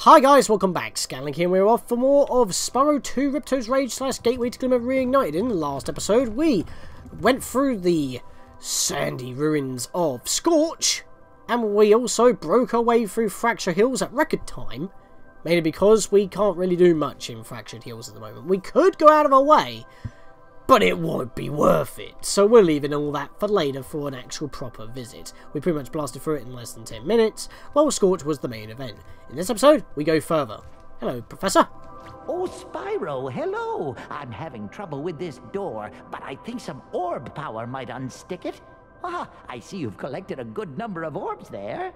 Hi guys, welcome back. Scatlink here, and we're off for more of Spyro 2 Ripto's Rage / Gateway to Glimmer Reignited. In the last episode, we went through the sandy ruins of Scorch, and we also broke our way through Fracture Hills at record time, mainly because we can't really do much in Fractured Hills at the moment. We could go out of our way, but it won't be worth it, so we're leaving all that for later for an actual proper visit. We pretty much blasted through it in less than 10 minutes, while Scorch was the main event. In this episode, we go further. Hello, Professor. Oh, Spyro, hello! I'm having trouble with this door, but I think some orb power might unstick it. Ah, I see you've collected a good number of orbs there.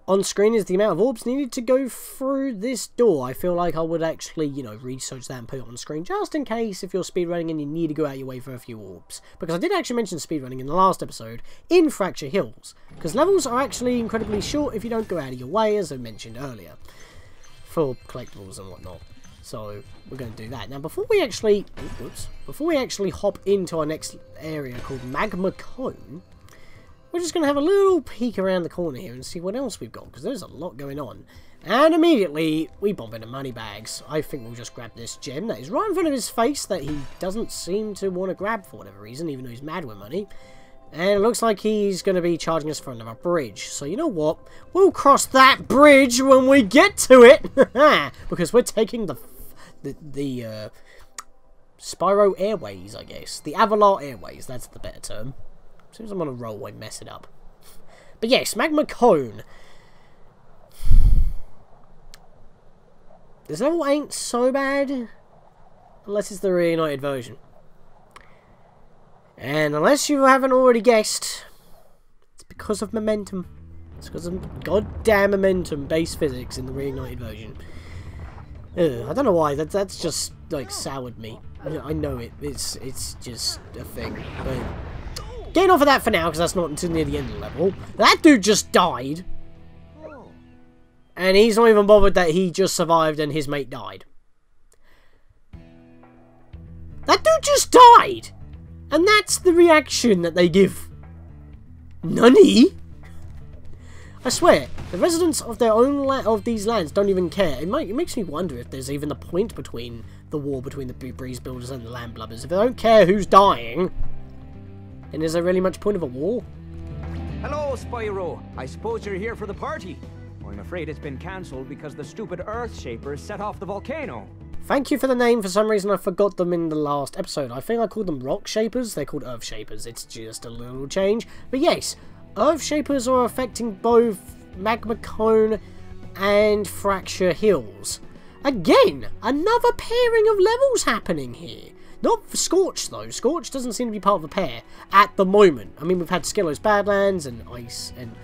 On screen is the amount of orbs needed to go through this door. I feel like I would actually, research that and put it on screen, just in case if you're speedrunning and you need to go out your way for a few orbs. Because I did actually mention speedrunning in the last episode in Fracture Hills, because levels are actually incredibly short if you don't go out of your way, as I mentioned earlier, for collectibles and whatnot. So we're going to do that. Now, before we actually hop into our next area called Magma Cone, we're just going to have a little peek around the corner here and see what else we've got, because there's a lot going on. And immediately, we bump into money bags. I think we'll just grab this gem that is right in front of his face that he doesn't seem to want to grab for whatever reason, even though he's mad with money. And it looks like he's going to be charging us for another bridge. So you know what? We'll cross that bridge when we get to it! Because we're taking the Spyro Airways, I guess. The Avalar Airways, that's the better term. As soon as I'm on a roll, I mess it up. But yes, Magma Cone. This level ain't so bad, unless it's the Reignited version. And unless you haven't already guessed, it's because of momentum. It's because of goddamn momentum base physics in the Reignited version. I don't know why, that's just, like, soured me. I know it, it's just a thing, but... Getting off of that for now, because that's not until near the end of the level. That dude just died. And he's not even bothered that he just survived and his mate died. That dude just died! And that's the reaction that they give. Nani? I swear, the residents of their own of these lands don't even care. It makes me wonder if there's even a point between the war between the breeze builders and the landblubbers. If they don't care who's dying... And is there really much point of a war? Hello, Spyro. I suppose you're here for the party. I'm afraid it's been cancelled because the stupid Earthshapers set off the volcano. Thank you for the name. For some reason I forgot them in the last episode. I think I called them Rockshapers. They're called Earthshapers. It's just a little change. But yes, Earthshapers are affecting both Magma Cone and Fracture Hills. Again, another pairing of levels happening here. Not for Scorch, though. Scorch doesn't seem to be part of a pair at the moment. I mean, we've had Skillo's Badlands and Ice and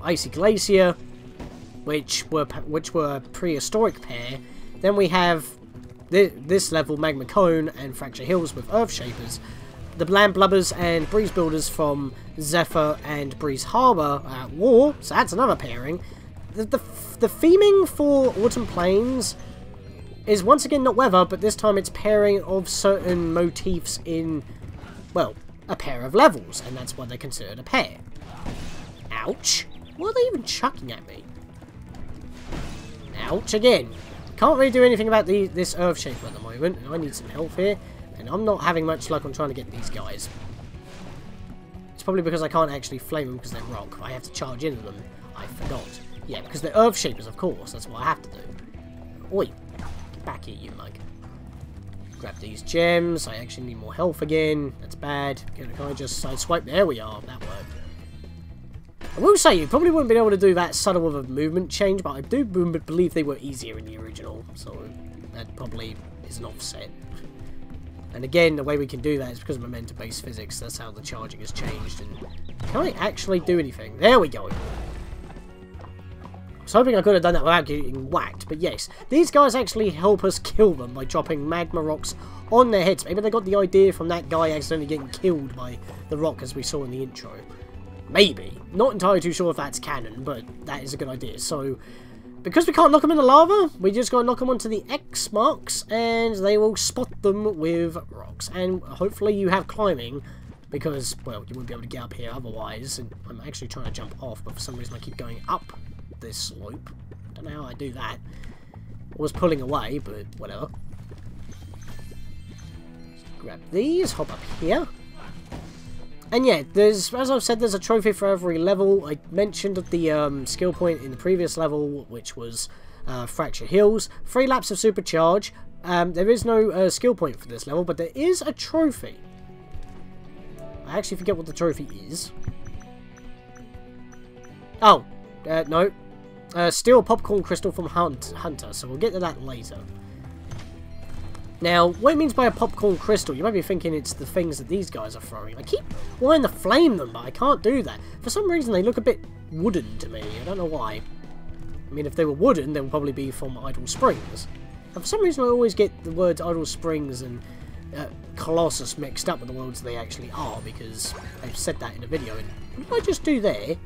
Icy Glacier, which were a prehistoric pair. Then we have this level, Magma Cone and Fracture Hills with Earthshapers. The Landblubbers and Breeze Builders from Zephyr and Breeze Harbor at war, so that's another pairing. The theming for Autumn Plains is once again not weather, but this time it's pairing of certain motifs in, well, a pair of levels, and that's why they're considered a pair. Ouch. What are they even chucking at me? Ouch again. Can't really do anything about this Earthshaper at the moment, and I need some help here, and I'm not having much luck on trying to get these guys. It's probably because I can't actually flame them because they're rock. I have to charge into them. I forgot. Yeah, because they're Earthshapers, of course. That's what I have to do. Oi. Back here, you mug. Grab these gems. I actually need more health again. That's bad. Can I just sideswipe? There we are. That worked. I will say, you probably wouldn't be able to do that subtle of a movement change, but I do believe they were easier in the original, so that probably is an offset. And again, the way we can do that is because of momentum-based physics. That's how the charging has changed. And can I actually do anything? There we go. I was hoping I could have done that without getting whacked, but yes, these guys actually help us kill them by dropping magma rocks on their heads. Maybe they got the idea from that guy accidentally getting killed by the rock as we saw in the intro. Maybe. Not entirely too sure if that's canon, but that is a good idea. So, because we can't knock them in the lava, we just gotta knock them onto the X marks, and they will spot them with rocks. And hopefully you have climbing, because, well, you wouldn't be able to get up here otherwise. And I'm actually trying to jump off, but for some reason I keep going up this slope. Don't know how I do that. I was pulling away, but whatever. Grab these, hop up here. And yeah, there's, as I've said, there's a trophy for every level. I mentioned at the skill point in the previous level, which was Fracture Hills. 3 laps of Supercharge. There is no skill point for this level, but there is a trophy. I actually forget what the trophy is. Oh, no. Steal a popcorn crystal from Hunter, so we'll get to that later. Now, what it means by a popcorn crystal, you might be thinking it's the things that these guys are throwing. I keep wanting to flame them, but I can't do that. For some reason, they look a bit wooden to me. I don't know why. I mean, if they were wooden, they would probably be from Idle Springs. And for some reason, I always get the words Idle Springs and Colossus mixed up with the words they actually are, because I've said that in a video. And what did I just do there?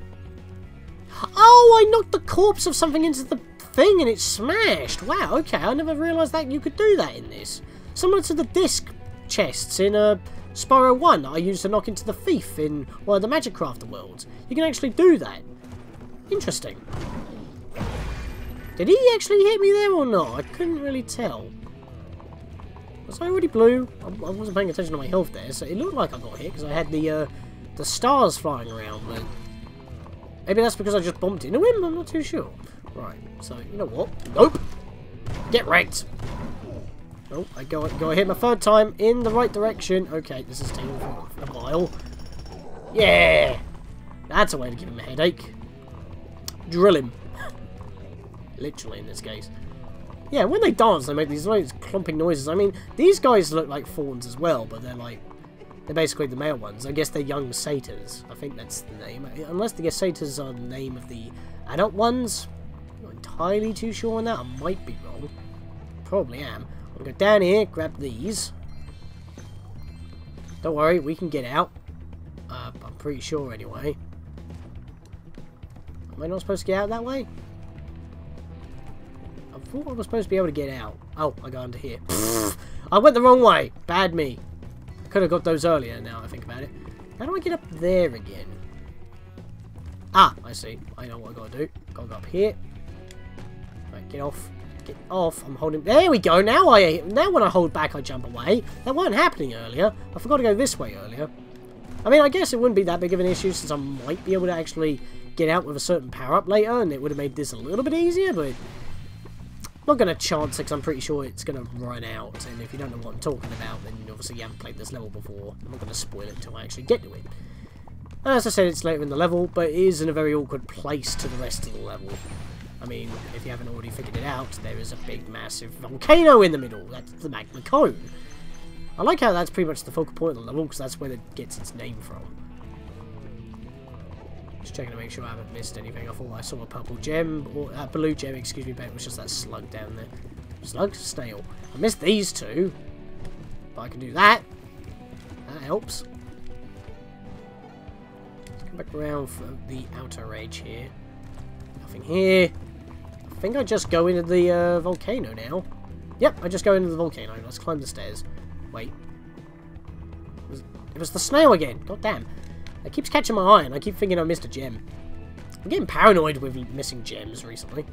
Oh, I knocked the corpse of something into the thing and it smashed. Wow, okay, I never realised that you could do that in this. Similar to the disc chests in Spyro 1 that I used to knock into the thief in one of the Magic Crafter worlds. You can actually do that. Interesting. Did he actually hit me there or not? I couldn't really tell. Was I already blue? I wasn't paying attention to my health there, so it looked like I got hit because I had the stars flying around, but maybe that's because I just bumped into him? I'm not too sure. Right, so, you know what? Nope! Get wrecked! Oh, I go hit my 3rd time in the right direction. Okay, this is taking a while. Yeah! That's a way to give him a headache. Drill him. Literally, in this case. Yeah, when they dance, they make these like clumping noises. I mean, these guys look like fawns as well, but they're basically the male ones. I guess they're young satyrs. I think that's the name. Unless the satyrs are the name of the adult ones. I'm not entirely too sure on that. I might be wrong. Probably am. I'll go down here, grab these. Don't worry, we can get out. I'm pretty sure anyway. Am I not supposed to get out that way? I thought I was supposed to be able to get out. Oh, I got under here. I went the wrong way. Bad me. I could have got those earlier now I think about it. How do I get up there again? Ah, I see. I know what I gotta do. Gotta go up here. Right, get off. Get off. I'm holding. There we go. Now when I hold back, I jump away. That weren't happening earlier. I forgot to go this way earlier. I mean, I guess it wouldn't be that big of an issue since I might be able to actually get out with a certain power-up later, and it would have made this a little bit easier, but I'm not going to chance it because I'm pretty sure it's going to run out, and if you don't know what I'm talking about, then obviously you haven't played this level before. I'm not going to spoil it until I actually get to it. As I said, it's later in the level, but it is in a very awkward place to the rest of the level. I mean, if you haven't already figured it out, there is a big, massive volcano in the middle. That's the Magma Cone. I like how that's pretty much the focal point of the level, because that's where it gets its name from. Just checking to make sure I haven't missed anything. I thought I saw a purple gem, or a blue gem, excuse me, but it was just that slug down there. Slug? Snail. I missed these two, but I can do that. That helps. Let's come back around for the outer edge here. Nothing here. I think I just go into the volcano now. Yep, I just go into the volcano. Let's climb the stairs. Wait. It was the snail again. God damn. It keeps catching my eye and I keep thinking I missed a gem. I'm getting paranoid with missing gems recently.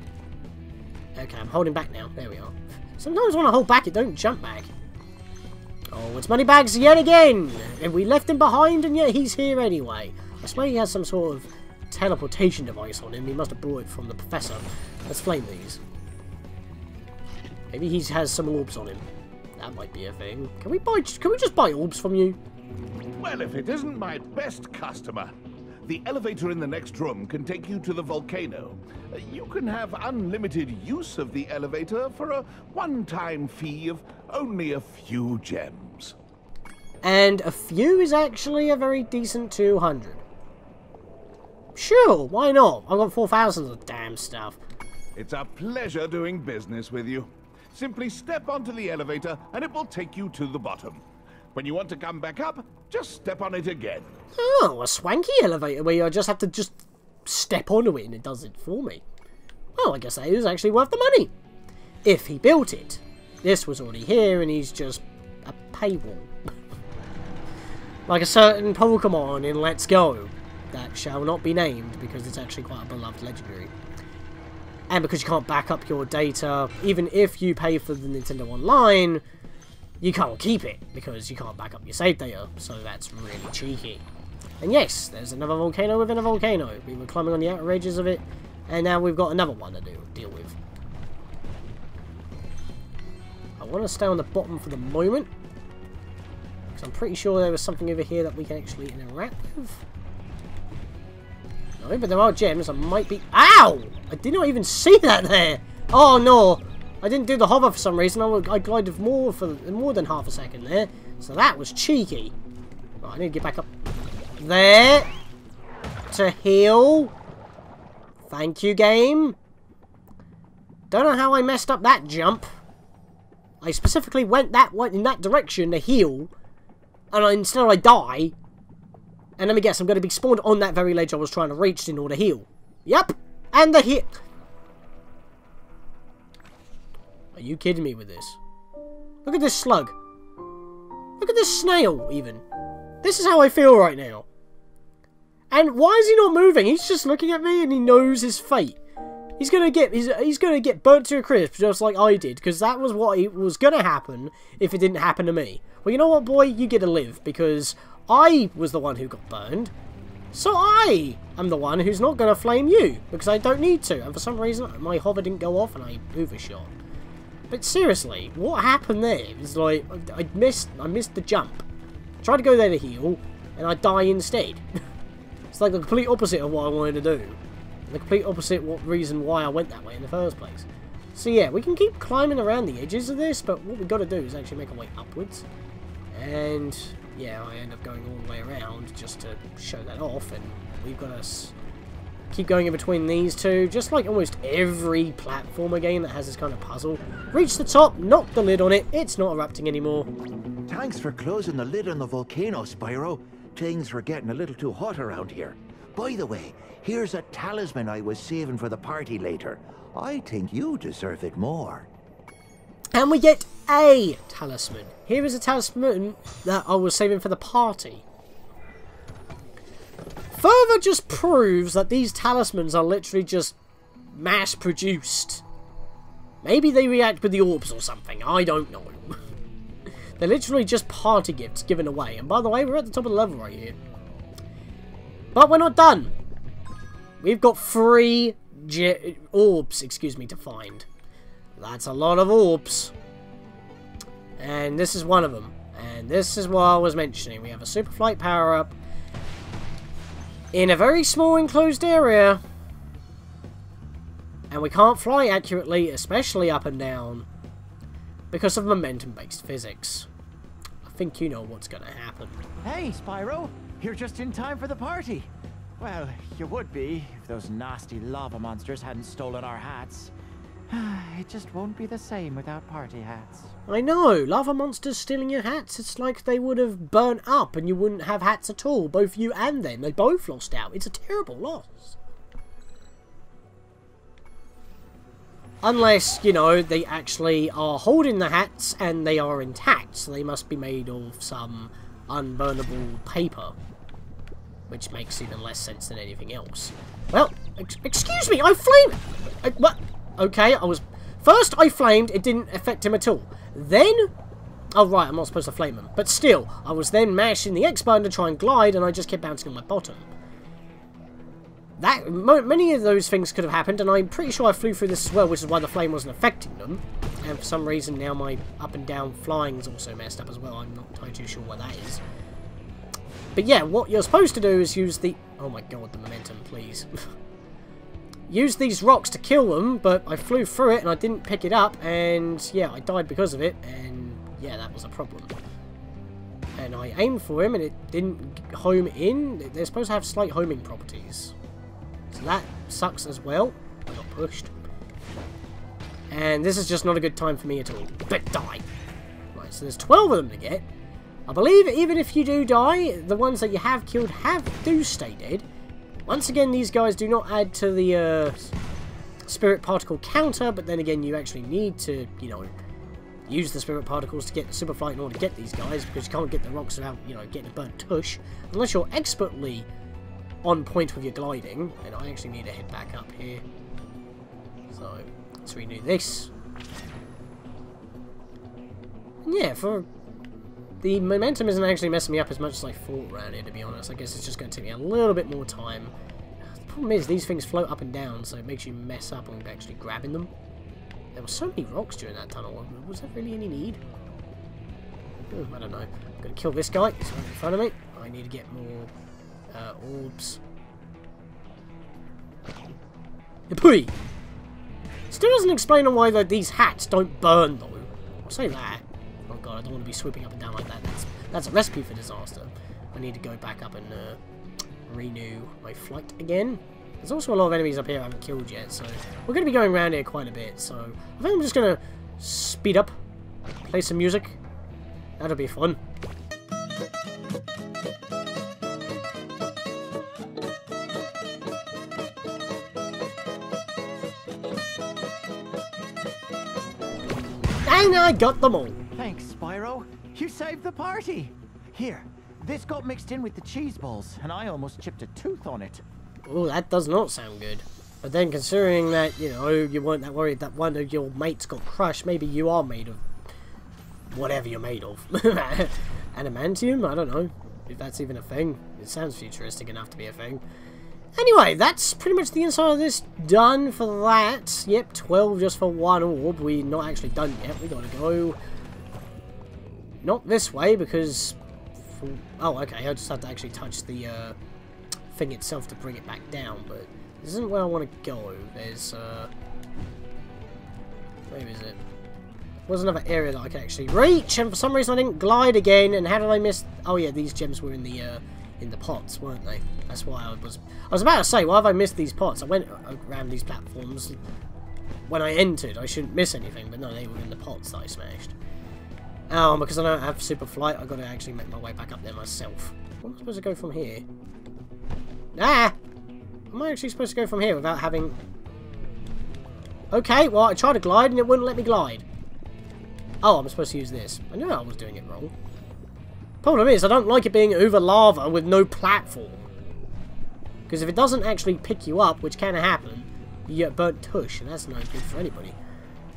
Okay, I'm holding back now. There we are. Sometimes when I hold back, it don't jump back. Oh, it's Moneybags yet again! And we left him behind and yet he's here anyway. I swear he has some sort of teleportation device on him. He must have brought it from the professor. Let's flame these. Maybe he has some orbs on him. That might be a thing. Can we just buy orbs from you? Well, if it isn't my best customer. The elevator in the next room can take you to the volcano. You can have unlimited use of the elevator for a one-time fee of only a few gems. And a few is actually a very decent 200. Sure, why not? I've got 4,000 of the damn stuff. It's a pleasure doing business with you. Simply step onto the elevator and it will take you to the bottom. When you want to come back up, just step on it again. Oh, a swanky elevator where I just have to step onto it and it does it for me. Well, I guess that is actually worth the money. If he built it. This was already here and he's just a paywall. Like a certain Pokemon in Let's Go. That shall not be named because it's actually quite a beloved legendary. And because you can't back up your data, even if you pay for the Nintendo Online, you can't keep it because you can't back up your save data. So that's really cheeky. And yes, there's another volcano within a volcano. We were climbing on the outer edges of it, and now we've got another one to deal with. I want to stay on the bottom for the moment, because I'm pretty sure there was something over here that we can actually interact with. No, but there are gems. I might be... Ow! I did not even see that there! Oh, no! I didn't do the hover for some reason. I glided more than half a second there. So that was cheeky. Right, I need to get back up there to heal. Thank you, game. Don't know how I messed up that jump. I specifically went in that direction to heal, and instead I die. And let me guess, I'm going to be spawned on that very ledge I was trying to reach in order to heal. Yep, and the hit. Are you kidding me with this? Look at this slug. Look at this snail, even. This is how I feel right now. And why is he not moving? He's just looking at me and he knows his fate. He's gonna get burnt to a crisp just like I did, because that was what was gonna happen if it didn't happen to me. Well, you know what, boy? You get to live, because I was the one who got burned. So I am the one who's not gonna flame you, because I don't need to. And for some reason, my hover didn't go off and I overshot. But seriously, what happened there? It was like, I missed the jump. I tried to go there to heal, and I die instead. It's like the complete opposite of what I wanted to do. The complete opposite reason why I went that way in the first place. So yeah, we can keep climbing around the edges of this, but what we've got to do is actually make our way upwards. And yeah, I end up going all the way around just to show that off, and we've got to keep going in between these two, just like almost every platformer game that has this kind of puzzle. Reach the top, knock the lid on it, it's not erupting anymore. Thanks for closing the lid on the volcano, Spyro. Things were getting a little too hot around here. By the way, here's a talisman I was saving for the party later. I think you deserve it more. And we get a talisman. Here is a talisman that I was saving for the party. Further just proves that these talismans are literally just mass-produced. Maybe they react with the orbs or something, I don't know. They're literally just party gifts given away. And by the way, we're at the top of the level right here. But we're not done. We've got 3 orbs, to find. That's a lot of orbs. And this is one of them. And this is what I was mentioning. We have a super flight power-up in a very small enclosed area. And we can't fly accurately, especially up and down, because of momentum-based physics. I think you know what's going to happen. Hey, Spyro! You're just in time for the party! Well, you would be if those nasty lava monsters hadn't stolen our hats. It just won't be the same without party hats. I know! Lava monsters stealing your hats, it's like they would have burnt up and you wouldn't have hats at all. Both you and them. They both lost out. It's a terrible loss. Unless, you know, they actually are holding the hats and they are intact, so they must be made of some unburnable paper. Which makes even less sense than anything else. Well, excuse me, I flamed! What? Okay, first I flamed, it didn't affect him at all. Then... Oh right, I'm not supposed to flame him. But still, I was then mashing the X button to try and glide, and I just kept bouncing on my bottom. Many of those things could have happened, and I'm pretty sure I flew through this as well, which is why the flame wasn't affecting them. And for some reason now my up and down flying is also messed up as well. I'm not entirely too sure what that is. But yeah, what you're supposed to do is use the... Oh my god, the momentum, please. Use these rocks to kill them, but I flew through it and I didn't pick it up, and yeah, I died because of it, and yeah, that was a problem. And I aimed for him and it didn't home in. They're supposed to have slight homing properties. So that sucks as well. I got pushed. And this is just not a good time for me at all. But die. Right, so there's 12 of them to get. I believe even if you do die, the ones that you have killed do stay dead. Once again, these guys do not add to the spirit particle counter, but then again, you actually need to, you know, use the spirit particles to get the super flight in order to get these guys, because you can't get the rocks without, you know, getting a burnt tush, unless you're expertly on point with your gliding. And I actually need to head back up here. So, let's renew this. And yeah, for... The momentum isn't actually messing me up as much as I thought around here, to be honest. I guess it's just going to take me a little bit more time. The problem is, these things float up and down, so it makes you mess up on actually grabbing them. There were so many rocks during that tunnel. Was there really any need? I don't know. I'm going to kill this guy. He's right in front of me. I need to get more orbs. Yapui! Still doesn't explain on why these hats don't burn, though. I'll say that. Oh god, I don't want to be swooping up and down like that. That's a recipe for disaster. I need to go back up and renew my flight again. There's also a lot of enemies up here I haven't killed yet, so we're going to be going around here quite a bit. So I think I'm just going to speed up, play some music. That'll be fun. And I got them all. Thanks, Spyro. You saved the party. Here, this got mixed in with the cheese balls, and I almost chipped a tooth on it. Oh, that does not sound good. But then considering that, you know, you weren't that worried that one of your mates got crushed, maybe you are made of whatever you're made of. Adamantium? I don't know if that's even a thing. It sounds futuristic enough to be a thing. Anyway, that's pretty much the inside of this done for that. Yep, 12 just for one orb. We're not actually done yet. We gotta go... Not this way, because... Oh, okay, I just have to actually touch the thing itself to bring it back down, but this isn't where I want to go. There's, where is it? There's another area that I can actually reach, and for some reason I didn't glide again, and how did I miss... Oh yeah, these gems were in the pots, weren't they? That's why I was about to say, why have I missed these pots? I went around these platforms when I entered. I shouldn't miss anything, but no, they were in the pots that I smashed. Oh, because I don't have super flight, I've got to actually make my way back up there myself. Where am I supposed to go from here? Ah! Am I actually supposed to go from here without having... Okay, well, I tried to glide and it wouldn't let me glide. Oh, I'm supposed to use this. I knew I was doing it wrong. Problem is, I don't like it being over lava with no platform. Because if it doesn't actually pick you up, which can happen, you get burnt tush, and that's no good for anybody.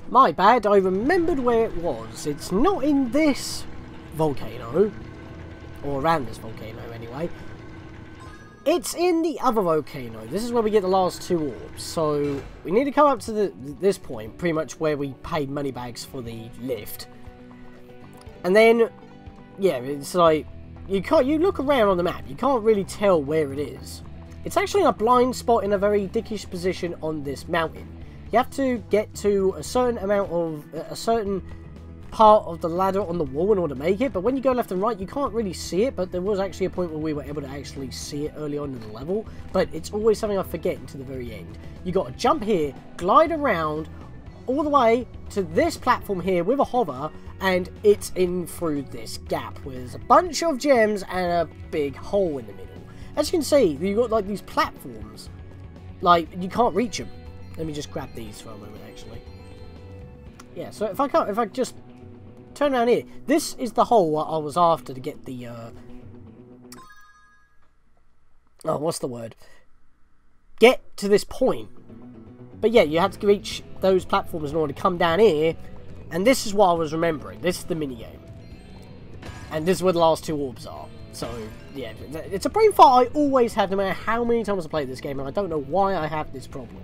My bad, I remembered where it was. It's not in this volcano. Or around this volcano, anyway. It's in the other volcano. This is where we get the last two orbs. So, we need to come up to this point, pretty much where we paid money bags for the lift. And then... Yeah, it's like, you look around on the map, you can't really tell where it is. It's actually in a blind spot in a very dickish position on this mountain. You have to get to a certain amount of, a certain part of the ladder on the wall in order to make it, but when you go left and right, you can't really see it, but there was actually a point where we were able to actually see it early on in the level, but it's always something I forget until the very end. You got to jump here, glide around, all the way to this platform here with a hover, and it's in through this gap where there's a bunch of gems and a big hole in the middle. As you can see, you've got like these platforms, like you can't reach them. Let me just grab these for a moment, actually. Yeah, so if I just turn around here, this is the hole I was after to get the oh, what's the word? Get to this point. But yeah, you have to reach those platforms in order to come down here. And this is what I was remembering. This is the minigame. And this is where the last two orbs are. So, yeah, it's a brain fart I always have no matter how many times I play this game. And I don't know why I have this problem.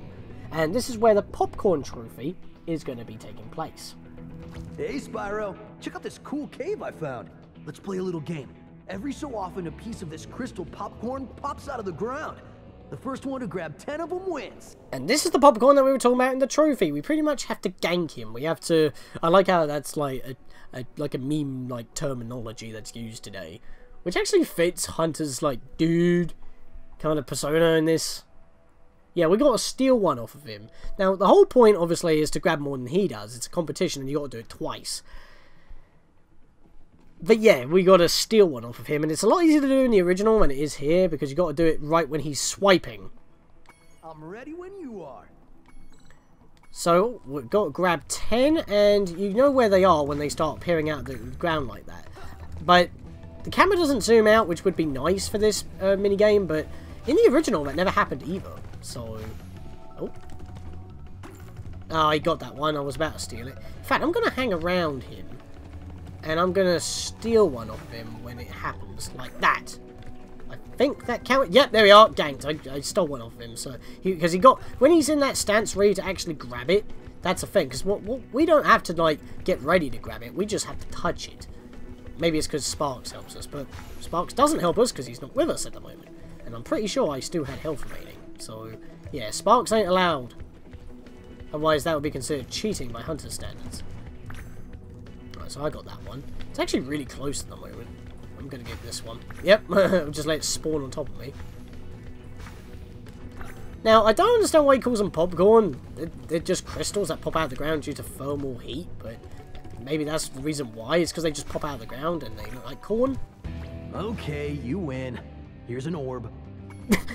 And this is where the popcorn trophy is going to be taking place. Hey, Spyro. Check out this cool cave I found. Let's play a little game. Every so often, a piece of this crystal popcorn pops out of the ground. The first one to grab 10 of them wins. And this is the popcorn that we were talking about in the trophy. We pretty much have to gank him. We have to... I like how that's like a meme-like terminology that's used today. Which actually fits Hunter's, like, dude kind of persona in this. Yeah, we got to steal one off of him. Now, the whole point, obviously, is to grab more than he does. It's a competition and you got to do it twice. But yeah, we got to steal one off of him, and it's a lot easier to do in the original than it is here, because you got to do it right when he's swiping. I'm ready when you are. So, we've got to grab 10, and you know where they are when they start appearing out of the ground like that. But the camera doesn't zoom out, which would be nice for this minigame, but in the original that never happened either. So, oh. Oh, he got that one. I was about to steal it. In fact, I'm going to hang around him. And I'm going to steal one off him when it happens. Like that. I think that counted. Yep, there we are. Ganked. I stole one off him. So, because he got... When he's in that stance ready to actually grab it, that's a thing. Because we don't have to, like, get ready to grab it. We just have to touch it. Maybe it's because Sparks helps us. But Sparks doesn't help us because he's not with us at the moment. And I'm pretty sure I still had health remaining. So, yeah, Sparks ain't allowed. Otherwise, that would be considered cheating by Hunter standards. Right, so I got that one. It's actually really close at the moment. I'm going to get this one. Yep, just let it spawn on top of me. Now, I don't understand why he calls them popcorn. They're just crystals that pop out of the ground due to thermal heat, but maybe that's the reason why. It's because they just pop out of the ground and they look like corn. Okay, you win. Here's an orb.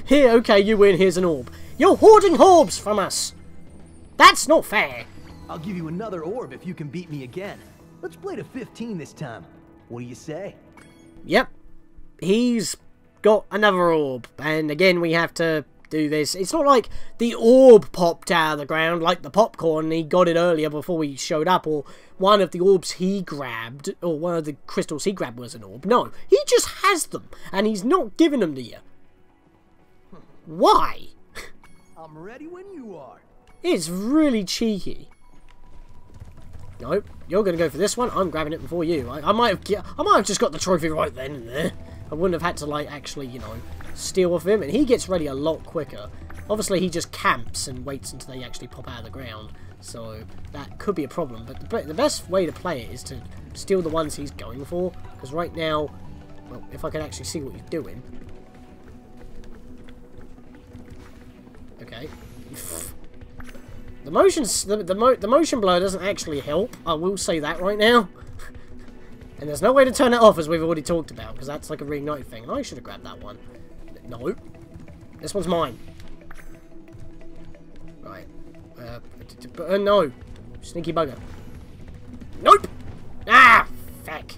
Here, okay, you win. Here's an orb. You're hoarding orbs from us. That's not fair. I'll give you another orb if you can beat me again. Let's play to 15 this time. What do you say? Yep. He's got another orb. And again, we have to do this. It's not like the orb popped out of the ground like the popcorn and he got it earlier before we showed up, or one of the orbs he grabbed, or one of the crystals he grabbed was an orb. No, he just has them and he's not giving them to you. Why? I'm ready when you are. It's really cheeky. Nope, you're going to go for this one. I'm grabbing it before you. I might have just got the trophy right then and there. I wouldn't have had to, like, actually, you know, steal off him. And he gets ready a lot quicker. Obviously, he just camps and waits until they actually pop out of the ground. So, that could be a problem. But the best way to play it is to steal the ones he's going for. Because right now, well, if I can actually see what he's doing. Okay. The motion blur doesn't actually help. I will say that right now. And there's no way to turn it off, as we've already talked about, because that's like a Reignited thing. And I should have grabbed that one. No. This one's mine. Right. No. Sneaky bugger. Nope! Ah! Feck.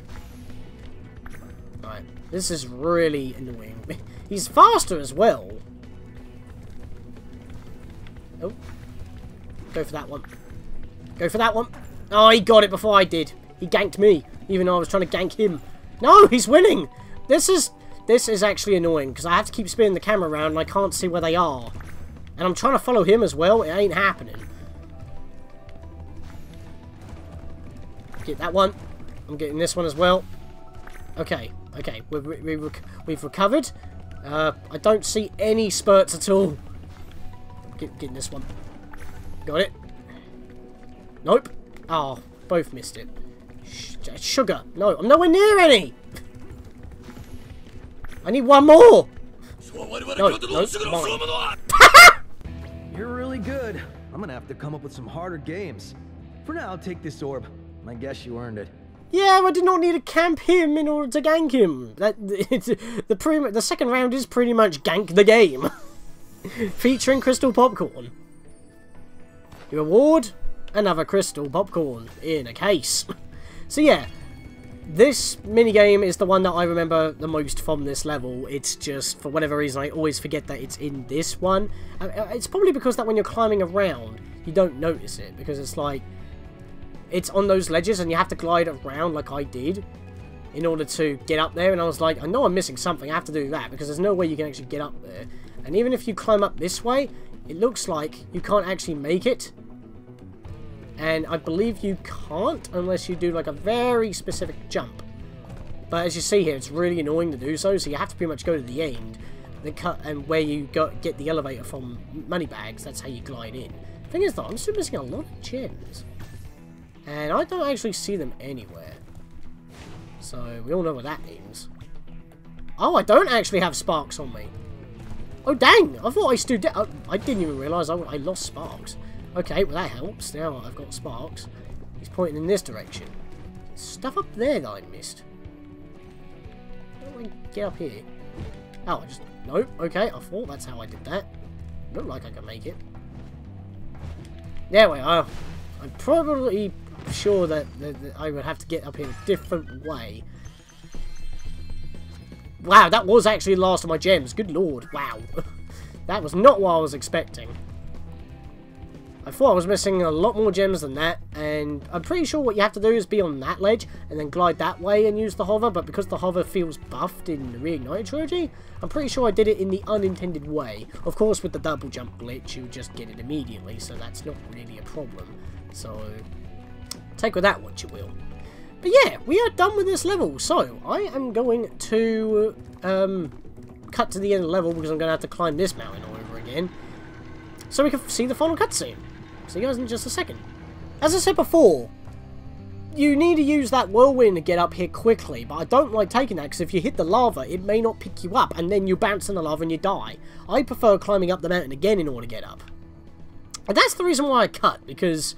Right. This is really annoying. He's faster as well. Oh. Go for that one. Go for that one. Oh, he got it before I did. He ganked me, even though I was trying to gank him. No, he's winning. This is actually annoying, because I have to keep spinning the camera around and I can't see where they are. And I'm trying to follow him as well. It ain't happening. Get that one. I'm getting this one as well. Okay. Okay. We've recovered. I don't see any spurts at all. Getting this one. Got it. Nope. Oh, both missed it. Sugar. No, I'm nowhere near any. I need one more. No, mine. You're really good. I'm gonna have to come up with some harder games. For now, I'll take this orb. I guess you earned it. Yeah, I did not need to camp him in order to gank him. The second round is pretty much gank the game. Featuring crystal popcorn. You award another crystal popcorn in a case. So yeah, this minigame is the one that I remember the most from this level. It's just, for whatever reason, I always forget that it's in this one. It's probably because that when you're climbing around, you don't notice it. Because it's like, it's on those ledges and you have to glide around like I did in order to get up there. And I was like, I know I'm missing something. I have to do that because there's no way you can actually get up there. And even if you climb up this way, it looks like you can't actually make it. And I believe you can't unless you do like a very specific jump. But as you see here, it's really annoying to do so. So you have to pretty much go to the end. Then cut, and where you get the elevator from Moneybags, that's how you glide in. The thing is though, I'm still missing a lot of gems. And I don't actually see them anywhere. So we all know what that means. Oh, I don't actually have sparks on me. Oh dang, I thought I still did. I didn't even realise I lost sparks. Okay, well that helps. Now I've got sparks. He's pointing in this direction. Stuff up there that I missed. How do I get up here? Oh, I just... Nope. Okay, I thought that's how I did that. Looked like I could make it. There we are. I'm probably sure that I would have to get up here a different way. Wow, that was actually the last of my gems. Good lord. Wow. That was not what I was expecting. I thought I was missing a lot more gems than that, and I'm pretty sure what you have to do is be on that ledge and then glide that way and use the hover, but because the hover feels buffed in the Reignited trilogy, I'm pretty sure I did it in the unintended way. Of course, with the double jump glitch, you just get it immediately, so that's not really a problem. So, take with that what you will. But yeah, we are done with this level, so I am going to cut to the end of the level because I'm going to have to climb this mountain all over again, so we can see the final cutscene. See you guys in just a second. As I said before, you need to use that whirlwind to get up here quickly, but I don't like taking that because if you hit the lava, it may not pick you up, and then you bounce in the lava and you die. I prefer climbing up the mountain again in order to get up. And that's the reason why I cut, because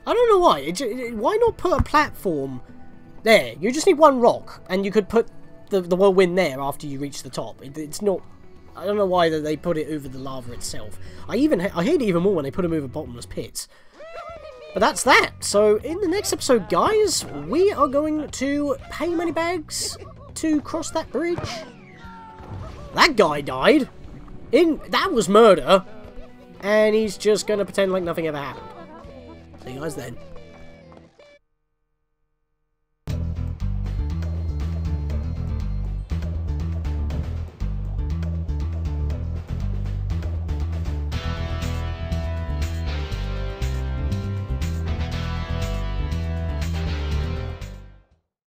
I don't know why. Why not put a platform there? You just need one rock, and you could put the whirlwind there after you reach the top. It's not... I don't know why they put it over the lava itself. I hate it even more when they put them over bottomless pits. But that's that. So in the next episode, guys, we are going to pay money bags to cross that bridge. That guy died. That was murder. And he's just going to pretend like nothing ever happened. See you guys then.